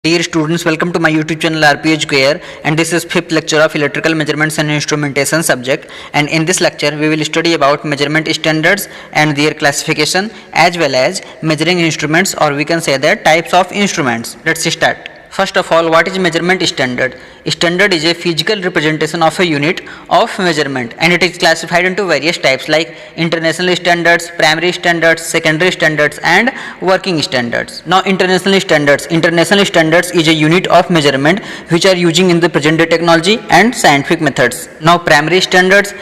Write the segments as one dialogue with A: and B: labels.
A: Dear students, welcome to my YouTube channel RPH Care, and this is fifth lecture of Electrical Measurements and Instrumentation subject. And in this lecture, we will study about measurement standards and their classification, as well as measuring instruments, or we can say that types of instruments. Let's start. First of all, what is measurement standard? Standard is a physical representation of a unit of measurement, and it is classified into various types like international standards, primary standards, secondary standards, and working standards. Now, international standards is a unit of measurement which are using in the present day technology and scientific methods. Now, primary standards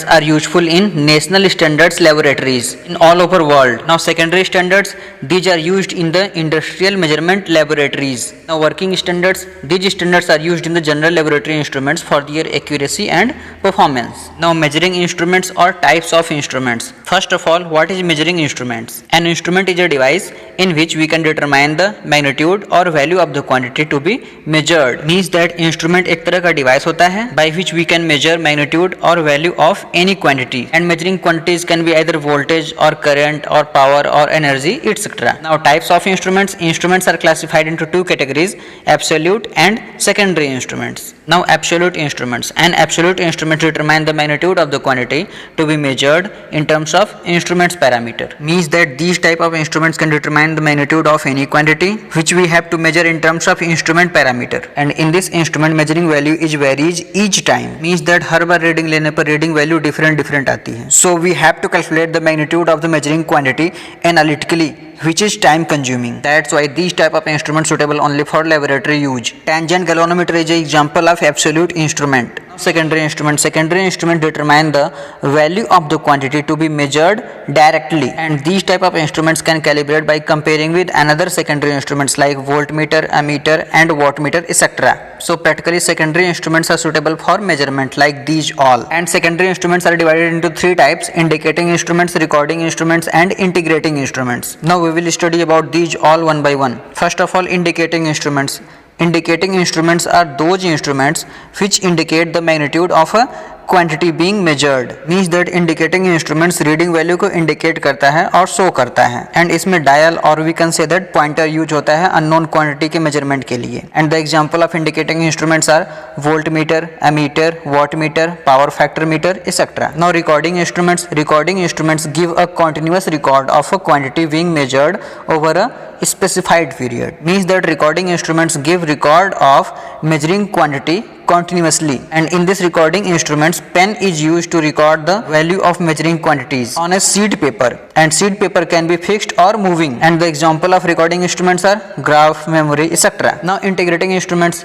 A: are useful in national standards laboratories in all over world. Now, secondary standards, these are used in the industrial measurement laboratories. Now, working standards, these standards are used in the general laboratory instruments for their accuracy and performance. Now, measuring instruments or types of instruments. First of all, what is measuring instruments? An instrument is a device in which we can determine the magnitude or value of the quantity to be measured. Means that instrument एक तरह का device होता है by which we can measure magnitude or value of any quantity, and measuring quantities can be either voltage or current or power or energy, etc. Now, types of instruments. Instruments are classified into two categories: absolute and secondary instruments. Now, absolute instruments. An absolute instrument determine the magnitude of the quantity to be measured in terms of instruments parameter. Means that these type of instruments can determine the magnitude of any quantity which we have to measure in terms of instrument parameter. And in this instrument, measuring value is varies each time. Means that her bar reading लेने पर reading value different आती है. So we have to calculate the magnitude of the measuring quantity analytically, which is time consuming. That's why these type of instruments suitable only for laboratory use. Tangent galvanometer is an example of absolute instrument. Secondary instrument determine the value of the quantity to be measured directly, and these type of instruments can calibrate by comparing with another secondary instruments like voltmeter, ammeter, and wattmeter, etc. So practically secondary instruments are suitable for measurement like these all. And secondary instruments are divided into three types: indicating instruments, recording instruments, and integrating instruments. Now we will study about these all one by one. First of all, indicating instruments. Indicating instruments are those instruments which indicate the magnitude of a quantity being measured. Means that indicating instruments reading value को indicate करता है और show करता है, and इसमें dial और we can say that pointer use होता है अननोन क्वांटिटी के मेजरमेंट के लिए. And the example of indicating instruments are volt meter, ammeter, watt meter, power factor meter, etcetera. Now recording instruments give a continuous record of a quantity being measured over a specified period. Means that recording instruments give record of measuring quantity continuously, and in this recording instruments, pen is used to record the value of measuring quantities on a seed paper, and seed paper can be fixed or moving. And the example of recording instruments are graph, memory, etc. Now, integrating instruments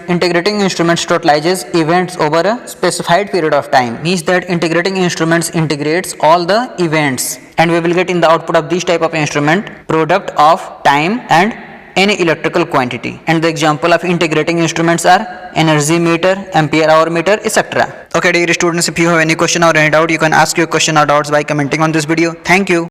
A: totalizes events over a specified period of time. Means that integrating instruments integrates all the events, and we will get in the output of this type of instrument product of time and any electrical quantity. And the example of integrating instruments are energy meter, ampere hour meter, etc. Okay, dear students, if you have any question or any doubt, you can ask your question or doubts by commenting on this video. Thank you.